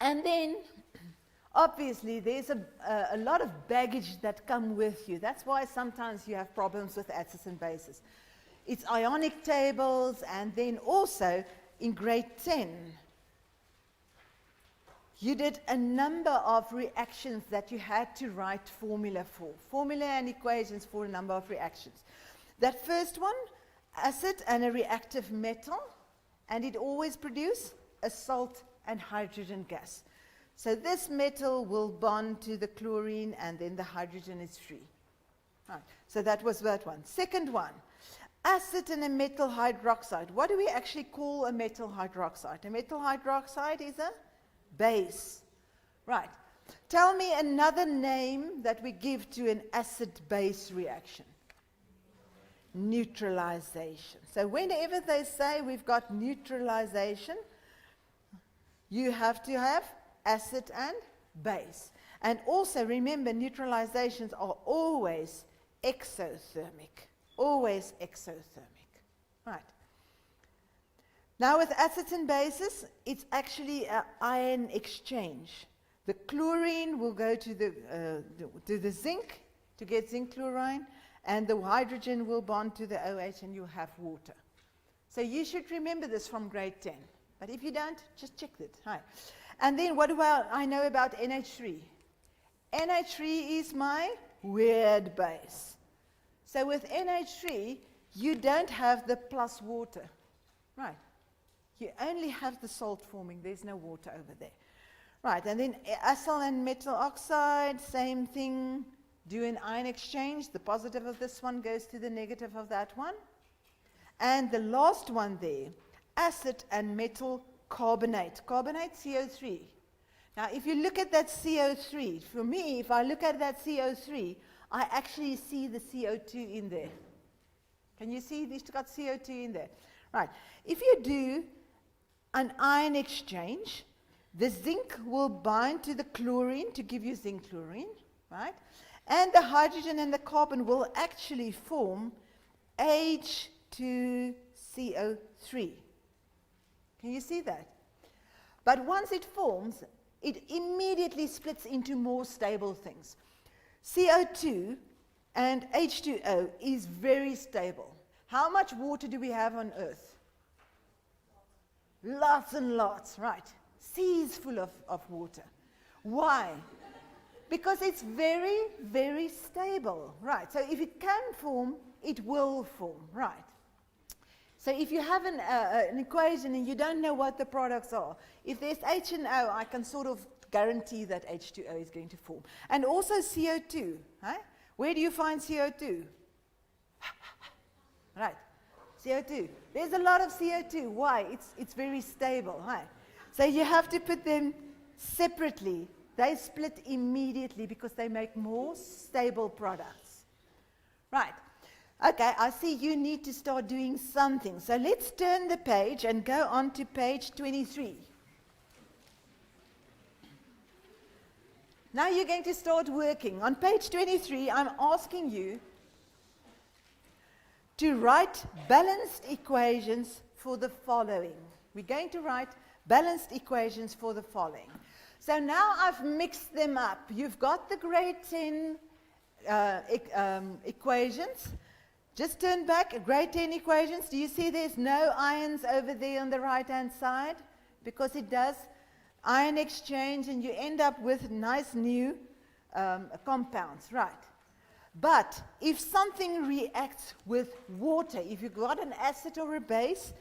And then, obviously, there's a lot of baggage that come with you. That's why sometimes you have problems with acids and bases. It's ionic tables, and then also in grade 10, you did a number of reactions that you had to write formula for. Formula and equations for a number of reactions. That first one, acid and a reactive metal, and it always produces a salt and hydrogen gas. So this metal will bond to the chlorine, and then the hydrogen is free. Right. So that was that one. Second one, acid and a metal hydroxide. What do we actually call a metal hydroxide? A metal hydroxide is a base. Right. Tell me another name that we give to an acid-base reaction. Neutralization. So whenever they say we've got neutralization, you have to have acid and base. And also remember, neutralizations are always exothermic. Always exothermic. Right. Now with acids and bases, it's actually an ion exchange. The chlorine will go to the zinc to get zinc chlorine, and the hydrogen will bond to the OH, and you have water. So you should remember this from grade 10. But if you don't, just check it. Right. And then what do I know about NH3? NH3 is my weird base. So with NH3, you don't have the plus water. Right. You only have the salt forming. There's no water over there. Right. And then acyl and metal oxide, same thing. Do an ion exchange. The positive of this one goes to the negative of that one. And the last one there, acid and metal carbonate. Carbonate, CO3. Now, if you look at that CO3, for me, if I look at that CO3, I actually see the CO2 in there. Can you see it's got CO2 in there? Right. If you do an ion exchange, the zinc will bind to the chlorine to give you zinc chlorine, right? And the hydrogen and the carbon will actually form H2CO3. Can you see that? But once it forms, it immediately splits into more stable things. CO2 and H2O is very stable. How much water do we have on Earth? Lots and lots, right? Seas full of water. Why? Because it's very, very stable, right? So if it can form, it will form, right? So if you have an equation and you don't know what the products are, if there's H and O, I can sort of guarantee that H2O is going to form. And also CO2, right? Where do you find CO2? Right, CO2. There's a lot of CO2. Why? It's very stable, right? So you have to put them separately. They split immediately because they make more stable products. Right. Okay, I see you need to start doing something. So let's turn the page and go on to page 23. Now you're going to start working. On page 23, I'm asking you to write balanced equations for the following. We're going to write balanced equations for the following. So now I've mixed them up. You've got the grade 10 equations. Just turn back, grade 10 equations. Do you see there's no ions over there on the right-hand side? Because it does ion exchange and you end up with nice new compounds, right? But if something reacts with water, if you've got an acid or a base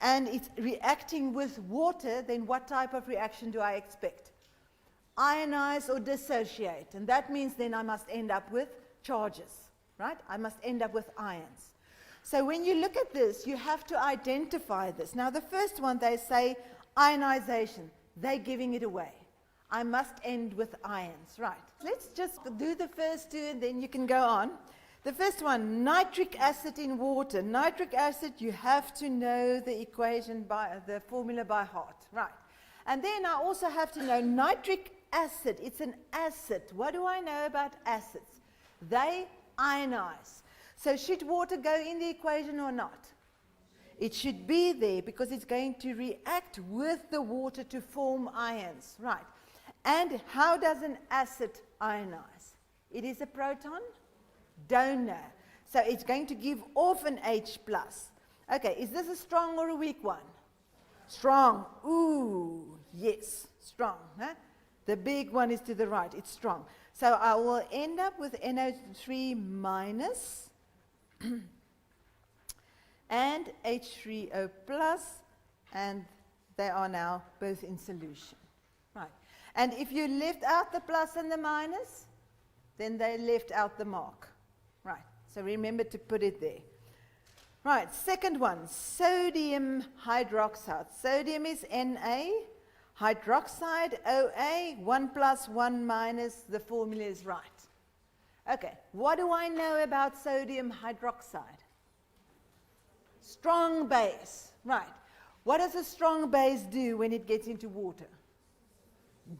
and it's reacting with water, then what type of reaction do I expect? Ionize or dissociate. And that means then I must end up with charges, right? I must end up with ions. So when you look at this, you have to identify this. Now the first one, they say ionization. They're giving it away. I must end with ions, right? Let's just do the first two and then you can go on. The first one, nitric acid in water. Nitric acid, you have to know the equation the formula by heart, right? And then I also have to know nitric acid. It's an acid. What do I know about acids? They ionize. So should water go in the equation or not? It should be there because it's going to react with the water to form ions. Right. And how does an acid ionize? It is a proton donor. So it's going to give off an H+. Okay, is this a strong or a weak one? Strong. Ooh, yes, strong. Huh? The big one is to the right. It's strong. So I will end up with NO3 minus and H3O plus, and they are now both in solution. Right. And if you left out the plus and the minus, then they left out the mark. Right. So remember to put it there. Right. Second one, sodium hydroxide. Sodium is Na. Hydroxide, OA, 1 plus 1 minus, the formula is right. Okay, what do I know about sodium hydroxide? Strong base, right. What does a strong base do when it gets into water?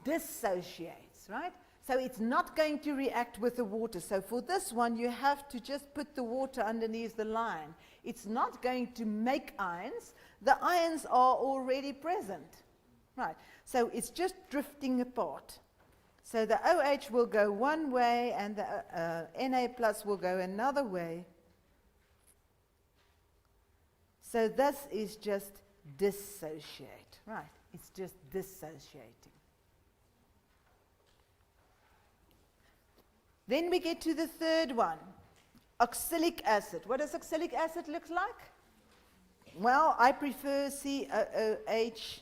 Dissociates, right? So it's not going to react with the water. So for this one, you have to just put the water underneath the line. It's not going to make ions. The ions are already present. Right, so it's just drifting apart. So the OH will go one way and the Na plus will go another way. So this is just dissociate, right? It's just dissociating. Then we get to the third one, oxalic acid. What does oxalic acid look like? Well, I prefer COOH.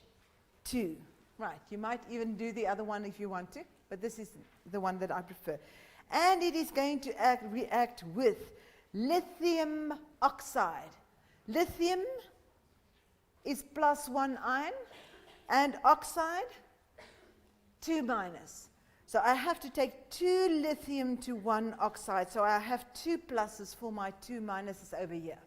2. Right, you might even do the other one if you want to, but this is the one that I prefer. And it is going to react with lithium oxide. Lithium is +1 ion, and oxide 2 minus. So I have to take 2 lithium to 1 oxide, so I have 2 pluses for my 2 minuses over here.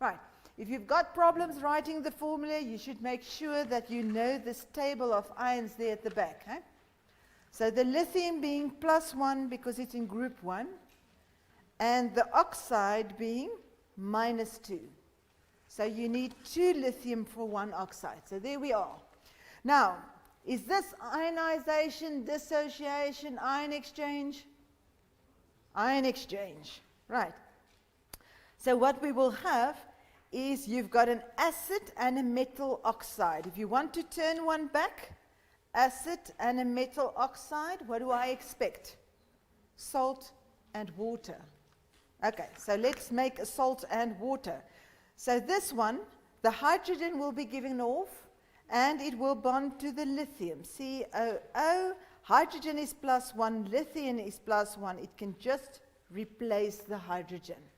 Right. If you've got problems writing the formula, you should make sure that you know this table of ions there at the back. Eh? So the lithium being +1 because it's in group 1, and the oxide being -2. So you need 2 lithium for 1 oxide. So there we are. Now, is this ionization, dissociation, ion exchange? Ion exchange, right. So what we will have is you've got an acid and a metal oxide. If you want to turn one back, acid and a metal oxide, what do I expect? Salt and water. Okay, so let's make a salt and water. So this one, the hydrogen will be given off and it will bond to the lithium. COO, hydrogen is +1, lithium is +1. It can just replace the hydrogen.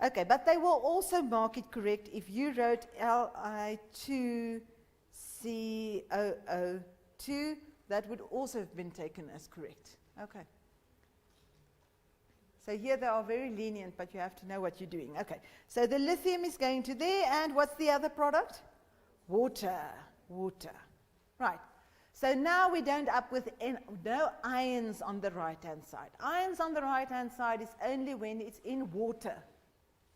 Okay, but they will also mark it correct if you wrote Li2COO2, that would also have been taken as correct. Okay. So here they are very lenient, but you have to know what you're doing. Okay, so the lithium is going to there, and what's the other product? Water, water. Right, so now we don't up with no ions on the right-hand side. Ions on the right-hand side is only when it's in water,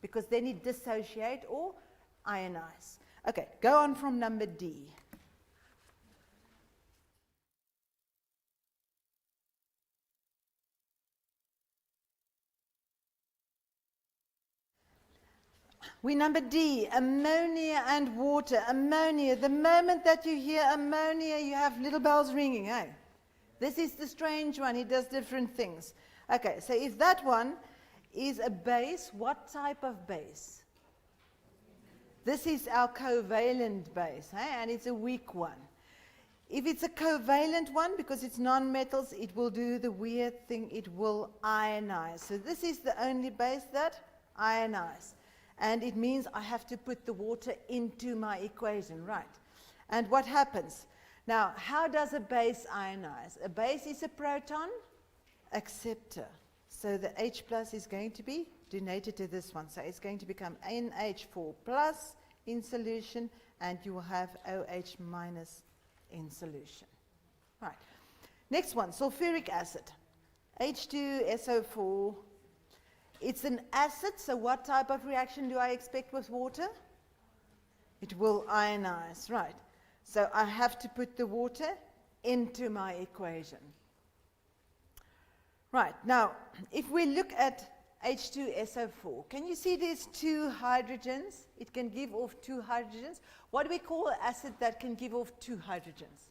because then it dissociate or ionize. Okay, go on from number D. We number D, ammonia and water. Ammonia, the moment that you hear ammonia, you have little bells ringing, eh? This is the strange one, it does different things. Okay, so if that one is a base, what type of base? This is our covalent base, eh? And it's a weak one. If it's a covalent one, because it's non-metals, it will do the weird thing, it will ionize. So this is the only base that ionize. And it means I have to put the water into my equation, right? And what happens? Now, how does a base ionize? A base is a proton acceptor. So the H plus is going to be donated to this one. So it's going to become NH4 plus in solution, and you will have OH minus in solution. Right. Next one, sulfuric acid. H2SO4. It's an acid, so what type of reaction do I expect with water? It will ionize, right. So I have to put the water into my equation. Right, now, if we look at H2SO4, can you see there's 2 hydrogens? It can give off 2 hydrogens. What do we call an acid that can give off 2 hydrogens?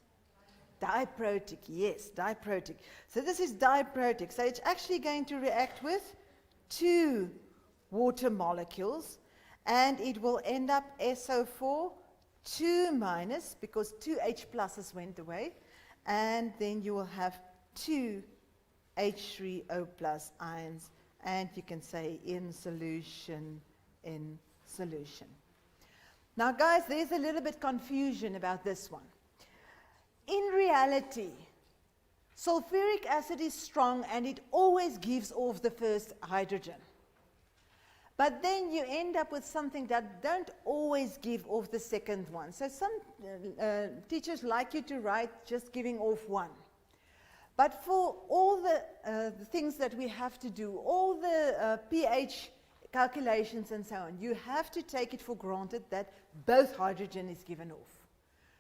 Diprotic, yes, diprotic. So this is diprotic. So it's actually going to react with 2 water molecules, and it will end up SO4 2 minus, because 2 H pluses went away, and then you will have 2 H3O plus ions, and you can say in solution, in solution. Now guys, there's a little bit confusion about this one. In reality, sulfuric acid is strong and it always gives off the first hydrogen. But then you end up with something that don't always give off the second one. So some teachers like you to write just giving off 1. But for all the things that we have to do, all the pH calculations and so on, you have to take it for granted that both hydrogen is given off.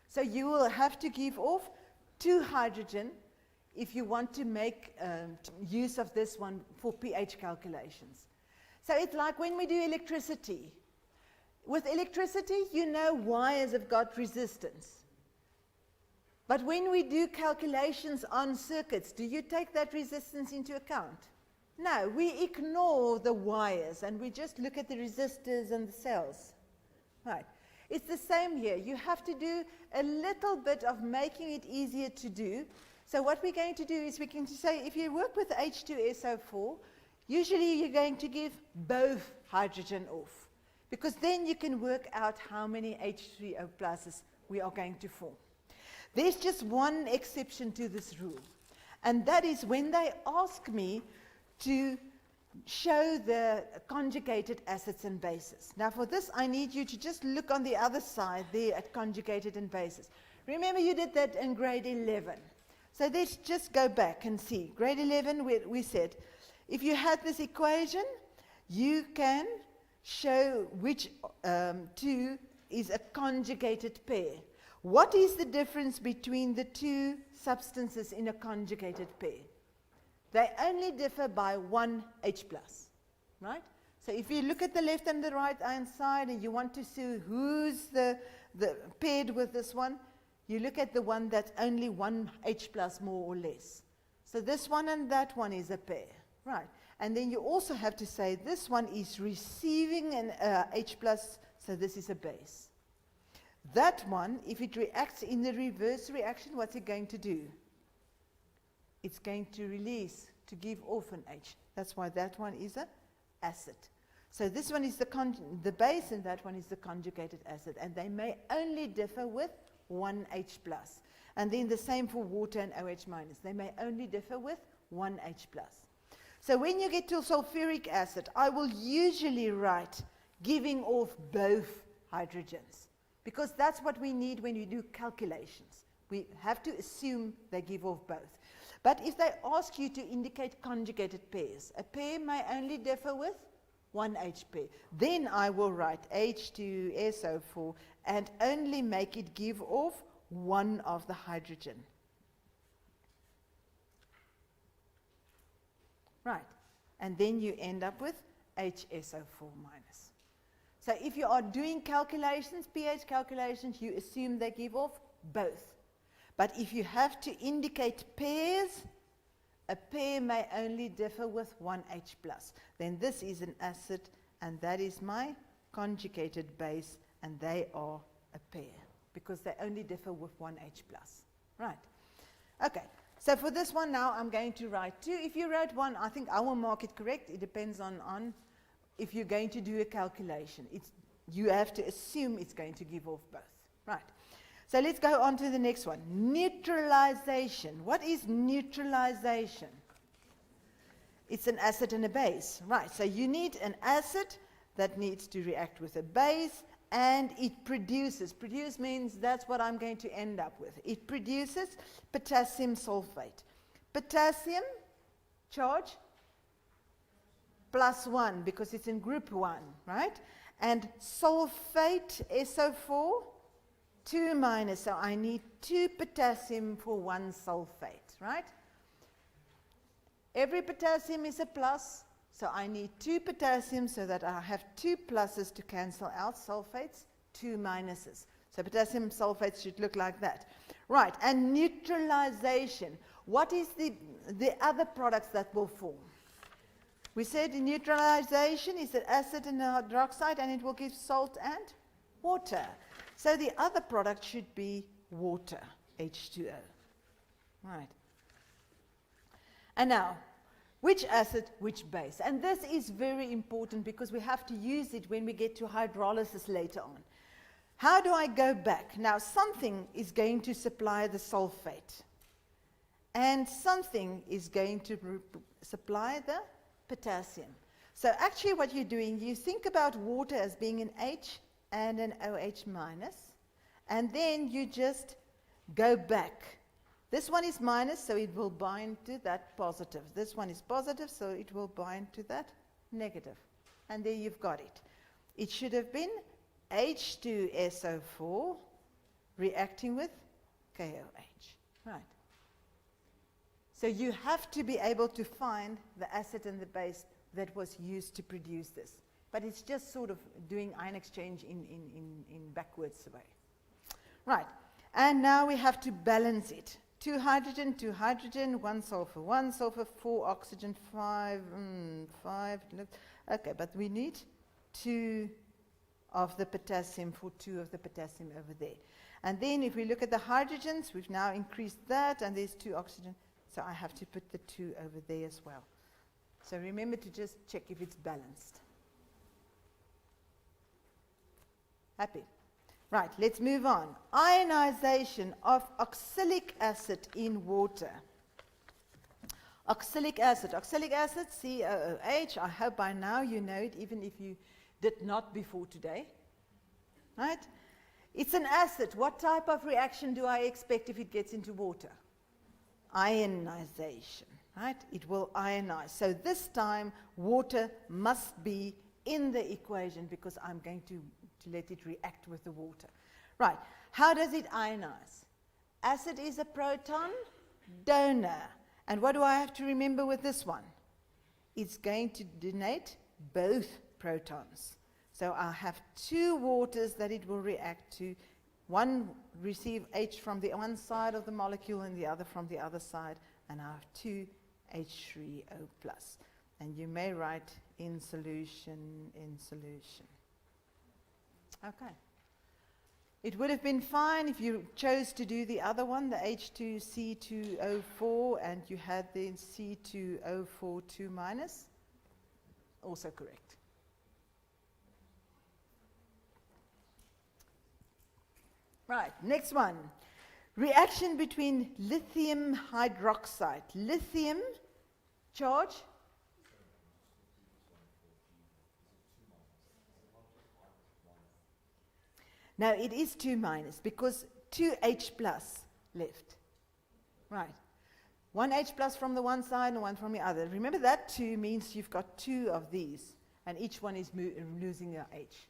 So you will have to give off 2 hydrogen if you want to make use of this one for pH calculations. So it's like when we do electricity. With electricity, you know wires have got resistance. But when we do calculations on circuits, do you take that resistance into account? No, we ignore the wires and we just look at the resistors and the cells. Right. It's the same here. You have to do a little bit of making it easier to do. So what we're going to do is we can say if you work with H2SO4, usually you're going to give both hydrogen off, because then you can work out how many H3O pluses we are going to form. There's just one exception to this rule, and that is when they ask me to show the conjugated acids and bases. Now for this I need you to just look on the other side there at conjugated and bases. Remember you did that in grade 11. So let's just go back and see. Grade 11 we said if you had this equation, you can show which 2 is a conjugated pair. What is the difference between the 2 substances in a conjugated pair? They only differ by 1 H plus, right? So if you look at the left and the right hand side and you want to see who's the paired with this one, you look at the one that's only 1 H plus more or less. So this one and that one is a pair, right? And then you also have to say this one is receiving an H plus, so this is a base. That one, if it reacts in the reverse reaction, what's it going to do? It's going to release, to give off an H. That's why that one is an acid. So this one is the base and that one is the conjugated acid. And they may only differ with 1 H plus. And then the same for water and OH minus. They may only differ with 1 H plus. So when you get to sulfuric acid, I will usually write giving off both hydrogens, because that's what we need when we do calculations. We have to assume they give off both. But if they ask you to indicate conjugated pairs, a pair may only differ with 1 H pair. Then I will write H2SO4 and only make it give off 1 of the hydrogen. Right. And then you end up with HSO4 minus. So if you are doing calculations, pH calculations, you assume they give off both. But if you have to indicate pairs, a pair may only differ with 1 H plus. Then this is an acid, and that is my conjugated base, and they are a pair, because they only differ with 1 H plus. Right. Okay. So for this one now, I'm going to write 2. If you wrote 1, I think I will mark it correct. It depends on if you're going to do a calculation. You have to assume it's going to give off both. Right. So let's go on to the next one. Neutralization. What is neutralization? It's an acid and a base. Right. So you need an acid that needs to react with a base, and it produces. Produce means that's what I'm going to end up with. It produces potassium sulfate. Potassium, charge? +1 because it's in group 1, right? And sulfate, SO4, 2 minus. So I need 2 potassium for 1 sulfate, right? Every potassium is a plus, so I need 2 potassium so that I have 2 pluses to cancel out sulfates, 2 minuses. So potassium sulfate should look like that. Right, and neutralization. What is the other products that will form? We said neutralization is an acid and a hydroxide, and it will give salt and water. So the other product should be water, H2O. Right. And now, which acid, which base? And this is very important because we have to use it when we get to hydrolysis later on. How do I go back? Now, something is going to supply the sulfate, and something is going to supply the potassium. So actually what you're doing, you think about water as being an H and an OH minus, and then you just go back. This one is minus, so it will bind to that positive. This one is positive, so it will bind to that negative. And there you've got it. It should have been H2SO4 reacting with KOH. Right. So you have to be able to find the acid and the base that was used to produce this. But it's just sort of doing ion exchange in backwards way. Right. And now we have to balance it. 2 hydrogen, 1 sulfur, 4 oxygen, 5. Okay, but we need 2 of the potassium for 2 of the potassium over there. And then if we look at the hydrogens, we've now increased that, and there's 2 oxygen. So I have to put the 2 over there as well. So remember to just check if it's balanced. Happy? Right, let's move on. Ionization of oxalic acid in water. Oxalic acid, COOH. I hope by now you know it, even if you did not before today. Right? It's an acid. What type of reaction do I expect if it gets into water? Ionization. Right? It will ionize. So this time, water must be in the equation because I'm going to let it react with the water. Right. How does it ionize? Acid is a proton donor. And what do I have to remember with this one? It's going to donate both protons. So I have 2 waters that it will react to. One receive H from the one side of the molecule and the other from the other side. And I have 2 H3O+. And you may write in solution. Okay. It would have been fine if you chose to do the other one, the H2C2O4, and you had the C2O4 2 minus. Also correct. Right, next one. Reaction between lithium hydroxide. Lithium charge. Now it is 2 minus because 2 H plus left. Right. 1 H plus from the one side and 1 from the other. Remember that 2 means you've got 2 of these and each one is losing a H.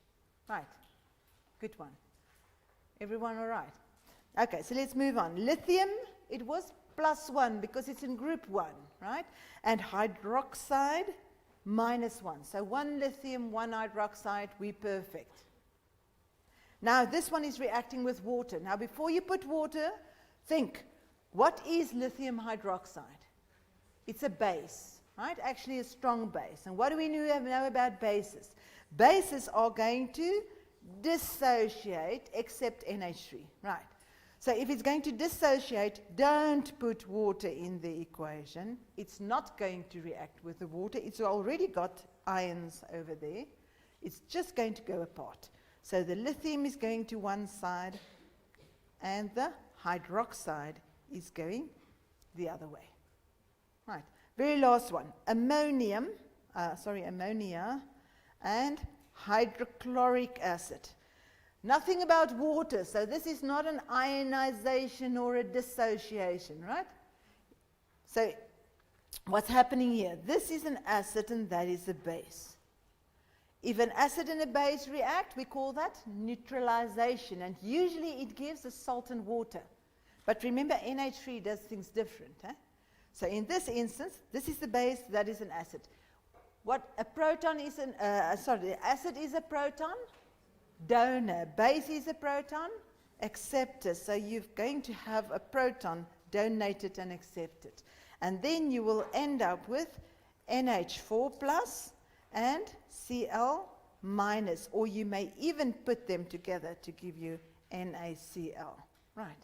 Right. Good one. Everyone all right? Okay, so let's move on. Lithium, it was +1 because it's in group 1, right? And hydroxide, -1. So 1 lithium, 1 hydroxide, we're perfect. Now this one is reacting with water. Now before you put water, think, what is lithium hydroxide? It's a base, right? Actually a strong base. And what do we know about bases? Bases are going to dissociate except NH3, right? So if it's going to dissociate, don't put water in the equation. It's not going to react with the water. It's already got ions over there. It's just going to go apart. So the lithium is going to one side and the hydroxide is going the other way. Right, very last one. Ammonia and hydrochloric acid. Nothing about water, so this is not an ionization or a dissociation, right? So what's happening here? This is an acid and that is a base. If an acid and a base react, we call that neutralization, and usually it gives a salt and water. But remember, NH3 does things different. So in this instance, this is the base, that is an acid. What a proton is the acid is a proton donor, base is a proton acceptor. So you're going to have a proton donated and accepted. And then you will end up with NH4 plus and Cl minus, or you may even put them together to give you NaCl. Right.